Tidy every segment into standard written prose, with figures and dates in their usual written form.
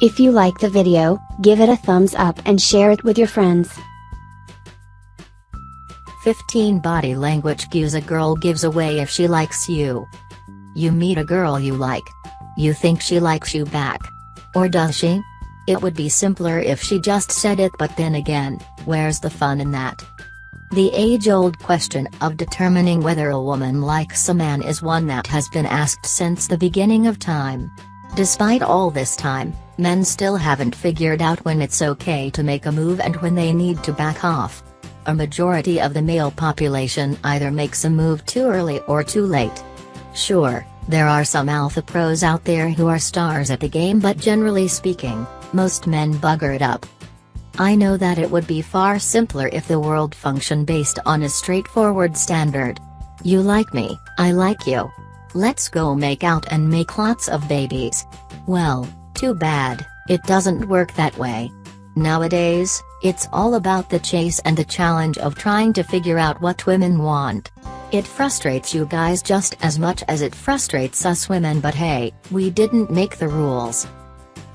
If you like the video, give it a thumbs up and share it with your friends. 15 Body language cues a girl gives away if she likes you. You meet a girl you like. You think she likes you back. Or does she? It would be simpler if she just said it, but then again, where's the fun in that? The age-old question of determining whether a woman likes a man is one that has been asked since the beginning of time. Despite all this time, men still haven't figured out when it's okay to make a move and when they need to back off. A majority of the male population either makes a move too early or too late. Sure, there are some alpha pros out there who are stars at the game, but generally speaking, most men bugger it up. I know that it would be far simpler if the world functioned based on a straightforward standard. You like me, I like you. Let's go make out and make lots of babies. Well, too bad, it doesn't work that way. Nowadays, it's all about the chase and the challenge of trying to figure out what women want. It frustrates you guys just as much as it frustrates us women, but hey, we didn't make the rules.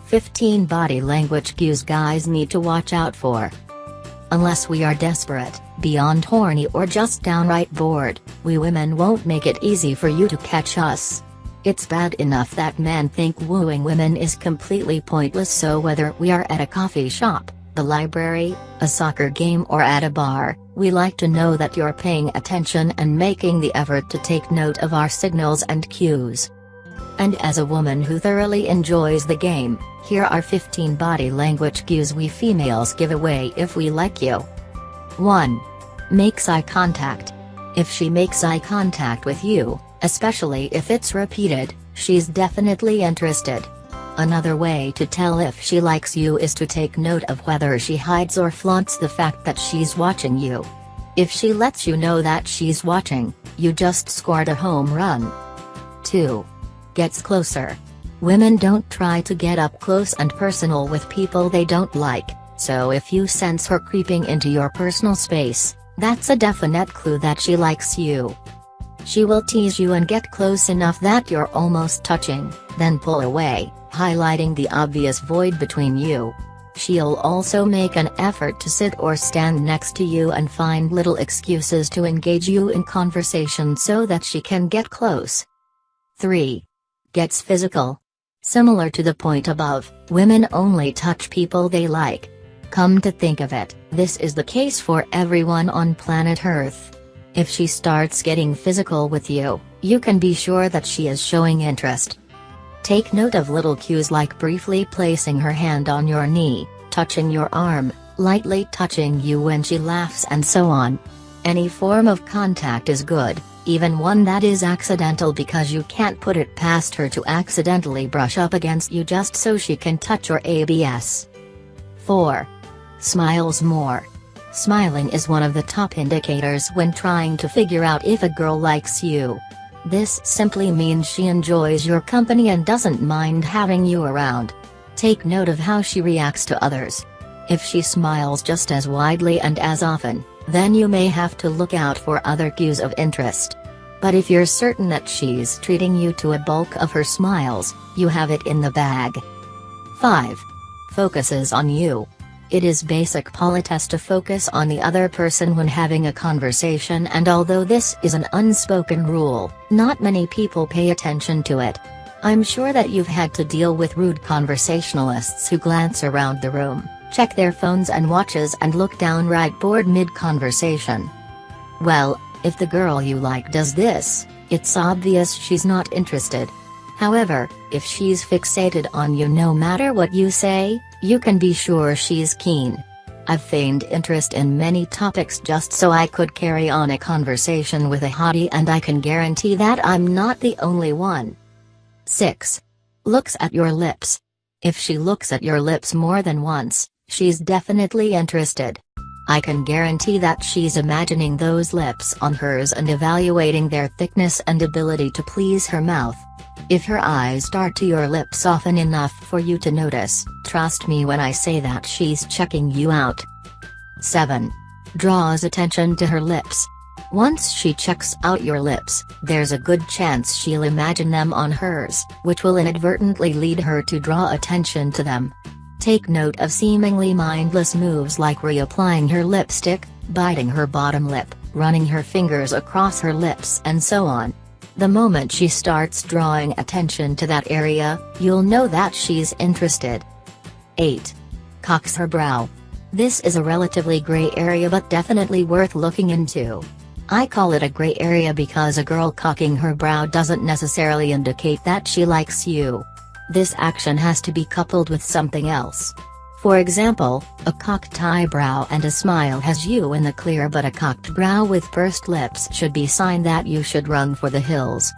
15 Body language cues guys need to watch out for. Unless we are desperate, beyond horny, or just downright bored, we women won't make it easy for you to catch us. It's bad enough that men think wooing women is completely pointless, so whether we are at a coffee shop, the library, a soccer game, or at a bar, we like to know that you're paying attention and making the effort to take note of our signals and cues. And as a woman who thoroughly enjoys the game, here are 15 body language cues we females give away if we like you. 1. Makes eye contact. If she makes eye contact with you, especially if it's repeated, she's definitely interested. Another way to tell if she likes you is to take note of whether she hides or flaunts the fact that she's watching you. If she lets you know that she's watching, you just scored a home run. 2. Gets closer. Women don't try to get up close and personal with people they don't like, so if you sense her creeping into your personal space, that's a definite clue that she likes you. She will tease you and get close enough that you're almost touching, then pull away, highlighting the obvious void between you. She'll also make an effort to sit or stand next to you and find little excuses to engage you in conversation so that she can get close. 3. Gets physical. Similar to the point above, women only touch people they like. Come to think of it, this is the case for everyone on planet Earth. If she starts getting physical with you, you can be sure that she is showing interest. Take note of little cues like briefly placing her hand on your knee, touching your arm, lightly touching you when she laughs, and so on. Any form of contact is good, even one that is accidental, because you can't put it past her to accidentally brush up against you just so she can touch your abs. 4. Smiles more. Smiling is one of the top indicators when trying to figure out if a girl likes you. This simply means she enjoys your company and doesn't mind having you around. Take note of how she reacts to others. If she smiles just as widely and as often, then you may have to look out for other cues of interest. But if you're certain that she's treating you to a bulk of her smiles, you have it in the bag. 5. Focuses on you. It is basic politesse to focus on the other person when having a conversation, and although this is an unspoken rule, not many people pay attention to it. I'm sure that you've had to deal with rude conversationalists who glance around the room, check their phones and watches, and look downright bored mid-conversation. Well, if the girl you like does this, it's obvious she's not interested. However, if she's fixated on you no matter what you say, you can be sure she's keen. I've feigned interest in many topics just so I could carry on a conversation with a hottie, and I can guarantee that I'm not the only one. 6. Looks at your lips. If she looks at your lips more than once, she's definitely interested. I can guarantee that she's imagining those lips on hers and evaluating their thickness and ability to please her mouth. If her eyes dart to your lips often enough for you to notice, trust me when I say that she's checking you out. 7. Draws attention to her lips. Once she checks out your lips, there's a good chance she'll imagine them on hers, which will inadvertently lead her to draw attention to them. Take note of seemingly mindless moves like reapplying her lipstick, biting her bottom lip, running her fingers across her lips and so on. The moment she starts drawing attention to that area, you'll know that she's interested. 8. Cocks her brow. This is a relatively gray area but definitely worth looking into. I call it a gray area because a girl cocking her brow doesn't necessarily indicate that she likes you. This action has to be coupled with something else. For example, a cocked eyebrow and a smile has you in the clear, but a cocked brow with pursed lips should be sign that you should run for the hills.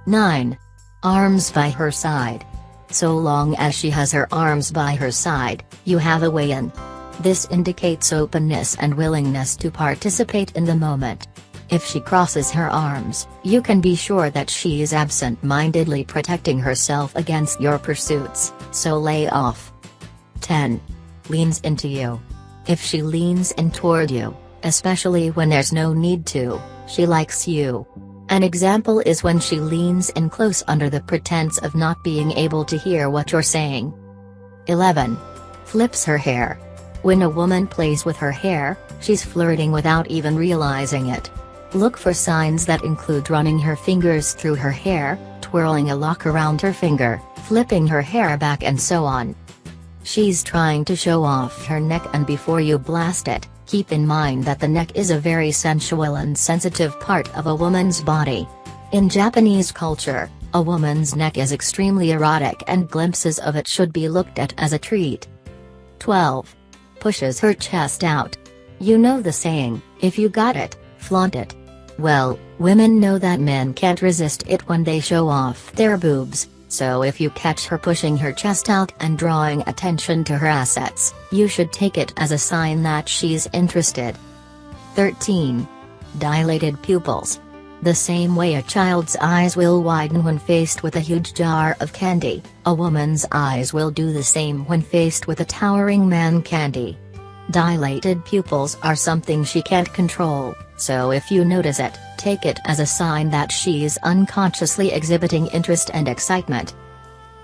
9. Arms by her side. So long as she has her arms by her side, you have a way in. This indicates openness and willingness to participate in the moment. If she crosses her arms, you can be sure that she is absent-mindedly protecting herself against your pursuits, so lay off. 10. Leans into you. If she leans in toward you, especially when there's no need to, she likes you. An example is when she leans in close under the pretense of not being able to hear what you're saying. 11. Flips her hair. When a woman plays with her hair, she's flirting without even realizing it. Look for signs that include running her fingers through her hair, twirling a lock around her finger, flipping her hair back and so on. She's trying to show off her neck, and before you blast it, keep in mind that the neck is a very sensual and sensitive part of a woman's body. In Japanese culture, a woman's neck is extremely erotic and glimpses of it should be looked at as a treat. 12. Pushes her chest out. You know the saying, if you got it, flaunt it. Well, women know that men can't resist it when they show off their boobs, so if you catch her pushing her chest out and drawing attention to her assets, you should take it as a sign that she's interested. 13. Dilated pupils. The same way a child's eyes will widen when faced with a huge jar of candy, a woman's eyes will do the same when faced with a towering man candy. Dilated pupils are something she can't control, so if you notice it, take it as a sign that she's unconsciously exhibiting interest and excitement.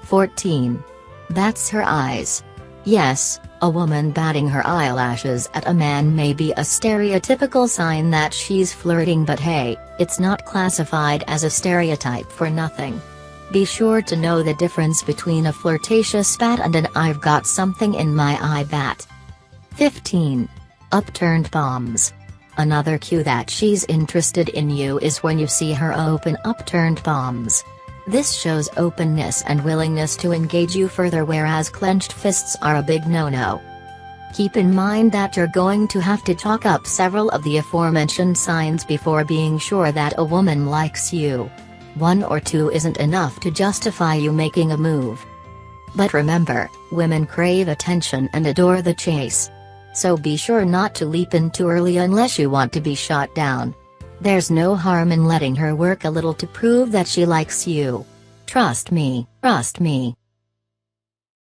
14. Bats her eyes. Yes, a woman batting her eyelashes at a man may be a stereotypical sign that she's flirting, but hey, it's not classified as a stereotype for nothing. Be sure to know the difference between a flirtatious bat and an "I've got something in my eye" bat. 15. Upturned palms. Another cue that she's interested in you is when you see her open upturned palms. This shows openness and willingness to engage you further, whereas clenched fists are a big no-no. Keep in mind that you're going to have to chalk up several of the aforementioned signs before being sure that a woman likes you. One or two isn't enough to justify you making a move. But remember, women crave attention and adore the chase. So be sure not to leap in too early unless you want to be shot down. There's no harm in letting her work a little to prove that she likes you. Trust me, trust me.